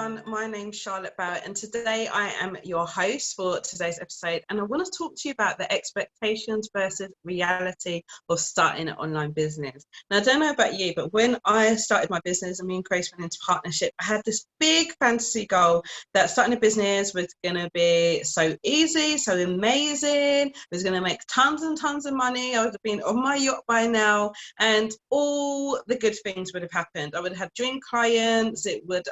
everyone, my name's Charlotte Barrett and today I am your host for today's episode, and I want to talk to you about the expectations versus reality of starting an online business. Now I don't know about you, but when I started my business and me and Grace went into partnership, I had this big fantasy goal that starting a business was going to be so easy, so amazing, it was going to make tons and tons of money, I would have been on my yacht by now and all the good things would have happened. I would have had dream clients,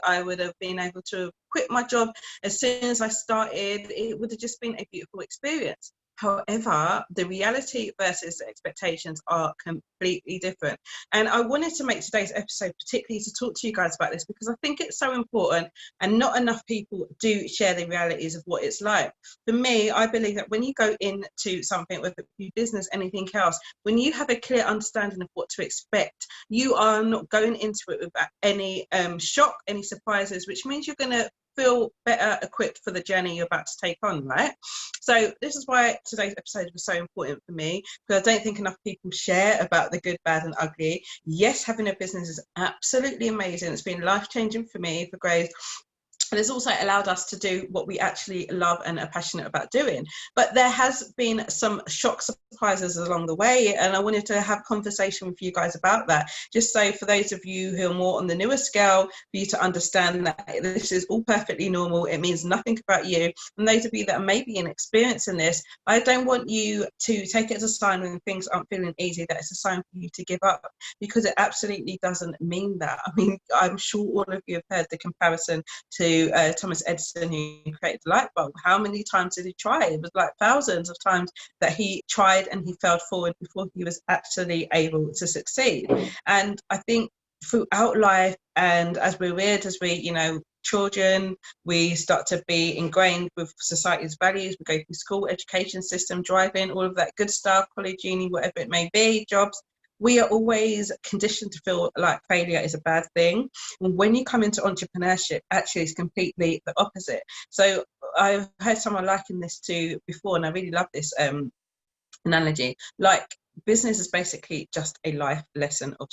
I would have been able to quit my job as soon as I started. It would have just been a beautiful experience. However, the reality versus the expectations are completely different. And I wanted to make today's episode particularly to talk to you guys about this because I think it's so important and not enough people do share the realities of what it's like. For me, I believe that when you go into something, whether it be business, anything else, when you have a clear understanding of what to expect, you are not going into it without any shock, any surprises, which means you're going to feel better equipped for the journey you're about to take on, right? So this is why today's episode was so important for me, because I don't think enough people share about the good, bad and ugly. Yes, having a business is absolutely amazing. It's been life-changing for me, for Grace. And it's also allowed us to do what we actually love and are passionate about doing. But there has been some shock surprises along the way, and I wanted to have a conversation with you guys about that, just so for those of you who are more on the newer scale, for you to understand that this is all perfectly normal. It means nothing about you. And those of you that are maybe inexperienced in this, I don't want you to take it as a sign when things aren't feeling easy, that it's a sign for you to give up, because it absolutely doesn't mean that. I mean, I'm sure all of you have heard the comparison to Thomas Edison, who created the light bulb. How many times did he try? It was like thousands of times that he tried and he failed forward before he was actually able to succeed. And I think throughout life, and as we're reared, as we, children, we start to be ingrained with society's values. We go through school, education system, driving, all of that good stuff, college, uni, whatever it may be, jobs. We are always conditioned to feel like failure is a bad thing. And when you come into entrepreneurship, actually it's completely the opposite. So I've heard someone liken this to before, and I really love this analogy. Like, business is basically just a life lesson of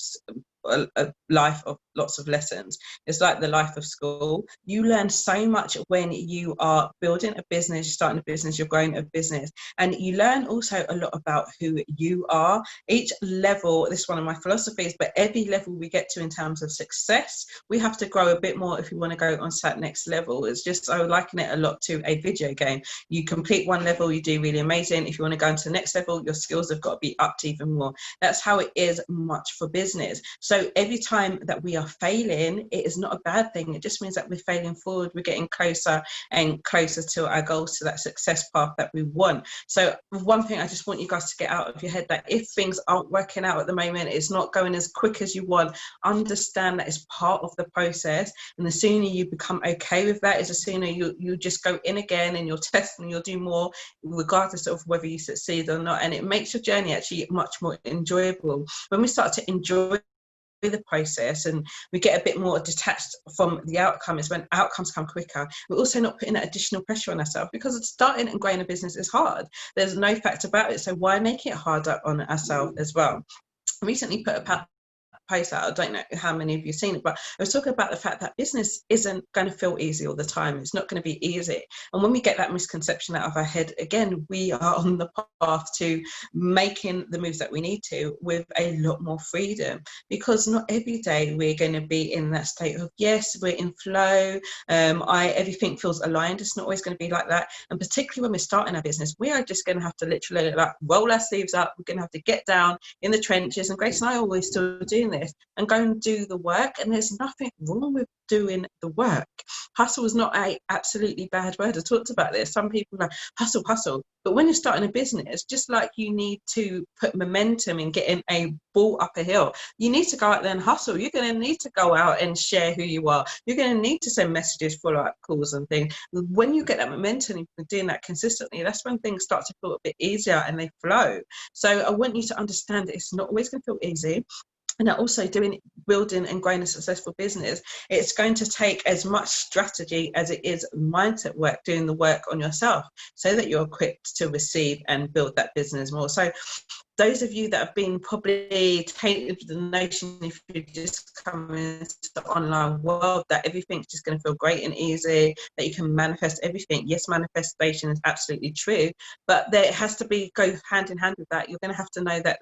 a life of lots of lessons. It's like the life of school. You learn so much when you are building a business, starting a business, you're growing a business, and you learn also a lot about who you are. Each level, this is one of my philosophies, but every level we get to in terms of success, we have to grow a bit more if you want to go on to that next level. It's just, I would liken it a lot to a video game. You complete one level, you do really amazing. If you want to go into the next level, your skills have got to be upped even more. That's how it is much for business. So every time that we are failing, it is not a bad thing. It just means that we're failing forward. We're getting closer and closer to our goals, to that success path that we want. So one thing I just want you guys to get out of your head, that if things aren't working out at the moment, it's not going as quick as you want, understand that it's part of the process. And the sooner you become okay with that, is the sooner you just go in again and you'll test and you'll do more, regardless of whether you succeed or not. And it makes your journey actually much more enjoyable. When we start to enjoy the process and we get a bit more detached from the outcome, is when outcomes come quicker. We're also not putting that additional pressure on ourselves, because starting and growing a business is hard. There's no fact about it, so why make it harder on ourselves as well? I recently put a post out, I don't know how many of you have seen it, but I was talking about the fact that business isn't going to feel easy all the time. It's not going to be easy. And when we get that misconception out of our head, again, we are on the path to making the moves that we need to with a lot more freedom, because not every day we're going to be in that state of, yes, we're in flow, everything feels aligned. It's not always going to be like that. And particularly when we're starting our business, we are just going to have to literally like roll our sleeves up. We're going to have to get down in the trenches, and Grace and I are always still doing this, and go and do the work. And there's nothing wrong with doing the work. Hustle is not a absolutely bad word. I talked about this. Some people are like, hustle. But when you're starting a business, just like you need to put momentum in getting a ball up a hill, you need to go out there and hustle. You're going to need to go out and share who you are. You're going to need to send messages, follow-up calls and things. When you get that momentum and you're doing that consistently, that's when things start to feel a bit easier and they flow. So I want you to understand that it's not always going to feel easy. And also building and growing a successful business, it's going to take as much strategy as it is mindset work, doing the work on yourself, so that you're equipped to receive and build that business more. So those of you that have been probably tainted with the notion, if you just come into the online world, that everything's just going to feel great and easy, that you can manifest everything. Yes, manifestation is absolutely true, but there has to be, go hand in hand with that. You're going to have to know that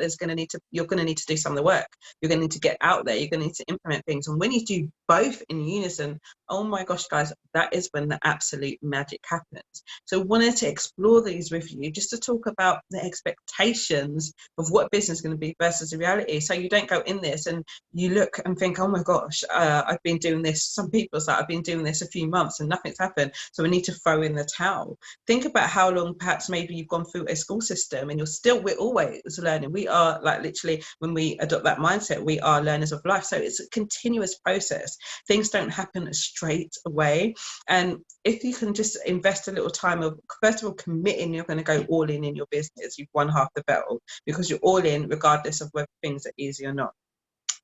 you're going to need to do some of the work. You're going to need to get out there. You're going to need to implement things. And when you do both in unison, oh my gosh, guys, that is when the absolute magic happens. So I wanted to explore these with you, just to talk about the expectations of what business is going to be versus the reality. So you don't go in this and you look and think, oh my gosh, I've been doing this. Some people say, I've been doing this a few months and nothing's happened, so we need to throw in the towel. Think about how long perhaps maybe you've gone through a school system and we're always learning. We are, like, literally, when we adopt that mindset, we are learners of life. So it's a continuous process. Things don't happen straight away. And if you can just invest a little time of, first of all, committing, you're going to go all in your business, you've won half the battle, because you're all in regardless of whether things are easy or not.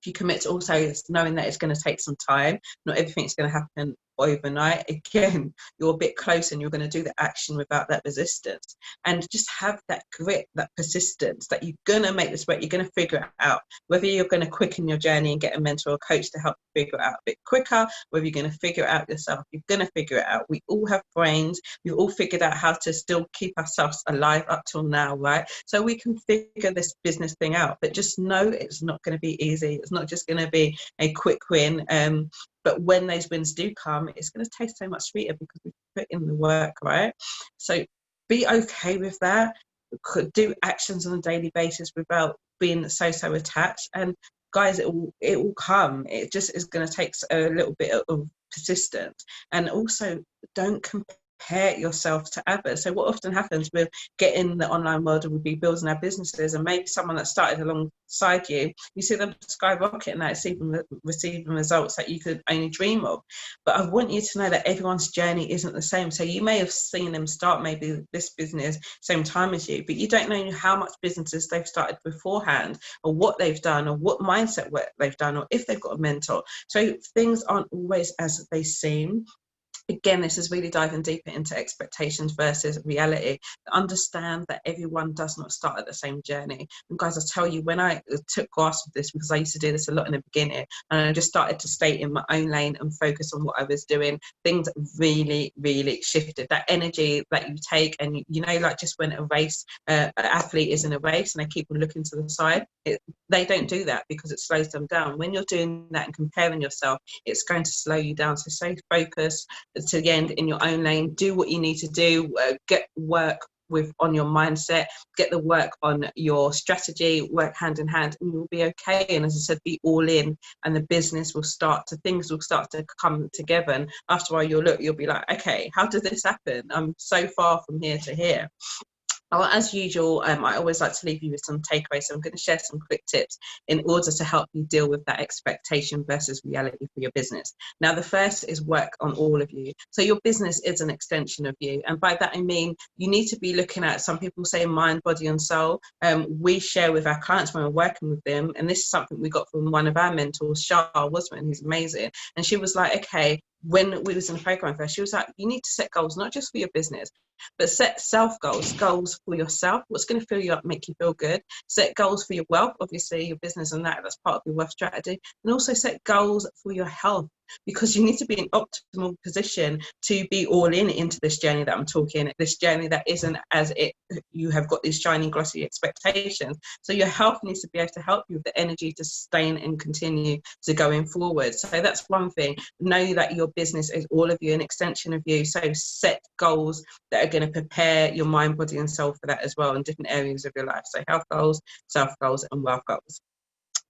If you commit to also knowing that it's going to take some time, not everything's going to happen overnight, again, you're a bit close and you're going to do the action without that resistance. And just have that grit, that persistence, that you're going to make this work. You're going to figure it out, whether you're going to quicken your journey and get a mentor or coach to help you figure it out a bit quicker, whether you're going to figure it out yourself. You're going to figure it out. We all have brains. We've all figured out how to still keep ourselves alive up till now, right? So we can figure this business thing out, but just know it's not going to be easy. It's not just going to be a quick win. But when those wins do come, it's going to taste so much sweeter because we put in the work, right? So be okay with that. Could do actions on a daily basis without being so attached. And guys, it will come. It just is going to take a little bit of persistence. And also, don't compare yourself to others. So what often happens with getting the online world, we'll be building our businesses, and maybe someone that started alongside you see them skyrocket and that's even receiving results that you could only dream of. But I want you to know that everyone's journey isn't the same. So you may have seen them start maybe this business same time as you, but you don't know how much businesses they've started beforehand, or what they've done, or what mindset work they've done, or if they've got a mentor. So things aren't always as they seem. Again, this is really diving deeper into expectations versus reality. Understand that everyone does not start at the same journey. And guys, I tell you, when I took grasp of this, because I used to do this a lot in the beginning, and I just started to stay in my own lane and focus on what I was doing, things really shifted. That energy that you take, and you know, like just when a race, an athlete is in a race and they keep on looking to the side, they don't do that because it slows them down. When you're doing that and comparing yourself, it's going to slow you down. So stay focused to the end in your own lane. Do what you need to do. Get work on your mindset, get the work on your strategy, work hand in hand, and you'll be okay. And as I said, be all in, and the business will things will start to come together. And after a while, you'll be like, okay, how did this happen? I'm so far from here to here. Well, as usual, I always like to leave you with some takeaways. So I'm going to share some quick tips in order to help you deal with that expectation versus reality for your business. Now, the first is work on all of you. So your business is an extension of you. And by that, I mean, you need to be looking at, some people say mind, body and soul. We share with our clients when we're working with them. And this is something we got from one of our mentors, Shah Wasman, who's amazing. And she was like, okay, when we was in the program first, she was like, you need to set goals, not just for your business, but set self goals for yourself. What's going to fill you up, make you feel good. Set goals for your wealth, obviously your business, and that's part of your wealth strategy. And also set goals for your health, because you need to be in optimal position to be all in into this journey that I'm talking, this journey that isn't as you have got these shiny glossy expectations. So your health needs to be able to help you with the energy to sustain and continue to going forward. So that's one thing. Know that your business is all of you, an extension of you. So set goals that are going to prepare your mind, body and soul for that as well in different areas of your life. So health goals, self goals and wealth goals,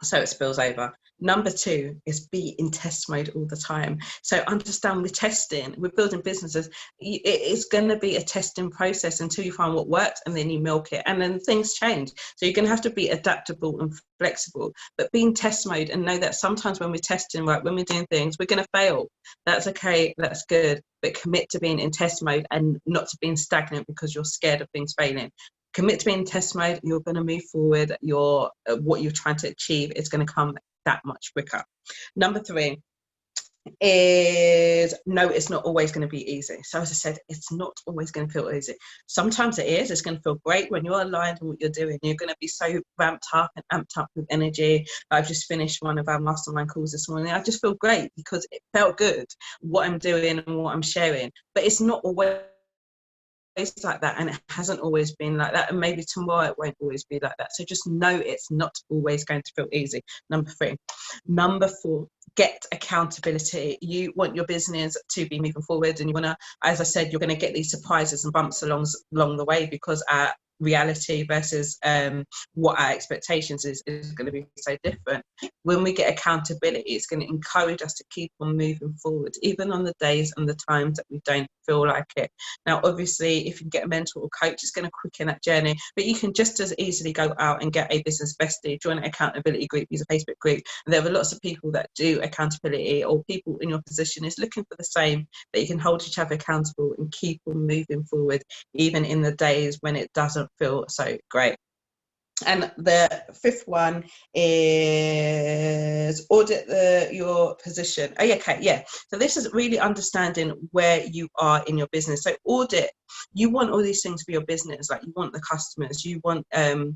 so it spills over. Number 2 is be in test mode all the time. So understand, we're testing, we're building businesses. It is going to be a testing process until you find what works, and then you milk it, and then things change. So you're going to have to be adaptable and flexible, but be in test mode and know that sometimes when we're testing, right, when we're doing things, we're going to fail. That's okay, that's good, but commit to being in test mode and not to being stagnant because you're scared of things failing. Commit to being in test mode. You're going to move forward. What you're trying to achieve is going to come that much quicker. Number 3, is no, it's not always going to be easy. So as I said, it's not always going to feel easy. Sometimes it is. It's going to feel great when you're aligned with what you're doing. You're going to be so ramped up and amped up with energy. I've just finished one of our mastermind calls this morning. I just feel great because it felt good what I'm doing and what I'm sharing. But it's not always like that, and it hasn't always been like that, and maybe tomorrow it won't always be like that. So just know it's not always going to feel easy. Number 3. Number 4, get accountability. You want your business to be moving forward, and you want to, as I said, you're going to get these surprises and bumps along the way, because our reality versus what our expectations is going to be so different. When we get accountability, it's going to encourage us to keep on moving forward, even on the days and the times that we don't feel like it. Now, obviously, if you get a mentor or coach, it's going to quicken that journey, but you can just as easily go out and get a business bestie, join an accountability group, use a Facebook group. And there are lots of people that do accountability, or people in your position is looking for the same, that you can hold each other accountable and keep on moving forward, even in the days when it doesn't feel so great. And the 5th one is audit your position. Oh, okay, yeah. So this is really understanding where you are in your business. So audit, you want all these things for your business. Like, you want the customers, you want to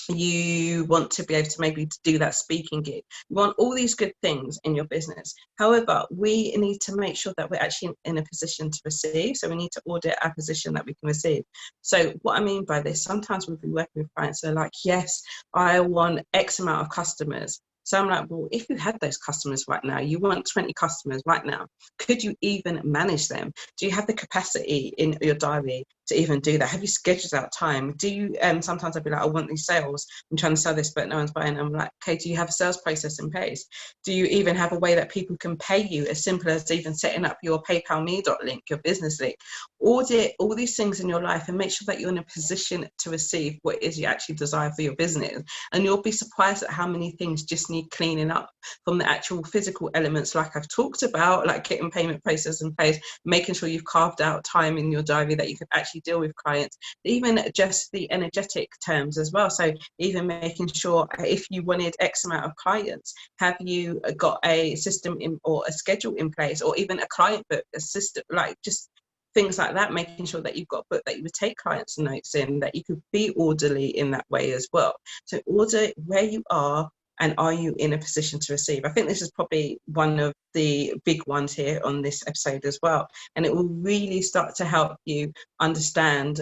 be able to maybe do that speaking gig. You want all these good things in your business. However, we need to make sure that we're actually in a position to receive. So we need to audit our position that we can receive. So what I mean by this, sometimes we'll be working with clients, they're like, yes, I want X amount of customers. So I'm like, well, if you had those customers right now, you want 20 customers right now, could you even manage them? Do you have the capacity in your diary to even do that? Have you scheduled out time? Do you, sometimes I'll be like, I want these sales, I'm trying to sell this, but no one's buying. I'm like, okay, do you have a sales process in place? Do you even have a way that people can pay you, as simple as even setting up your PayPal me link, your business link? Audit all these things in your life and make sure that you're in a position to receive what it is you actually desire for your business. And you'll be surprised at how many things just need cleaning up, from the actual physical elements like I've talked about, like getting payment process in place, making sure you've carved out time in your diary that you can actually deal with clients, even just the energetic terms as well. So even making sure, if you wanted X amount of clients, have you got a system in, or a schedule in place, or even a client book, a system, like just things like that, making sure that you've got a book that you would take clients' notes in, that you could be orderly in that way as well. So order where you are, and are you in a position to receive? I think this is probably one of the big ones here on this episode as well. And it will really start to help you understand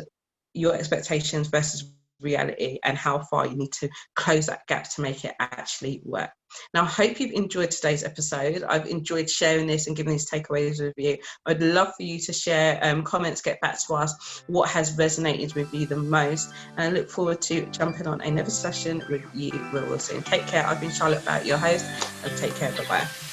your expectations versus reality, and how far you need to close that gap to make it actually work. Now, I hope you've enjoyed today's episode. I've enjoyed sharing this and giving these takeaways with you. I'd love for you to share comments, get back to us what has resonated with you the most. And I look forward to jumping on another session with you real soon. Take care. I've been Charlotte Barrett, your host, and take care. Bye-bye.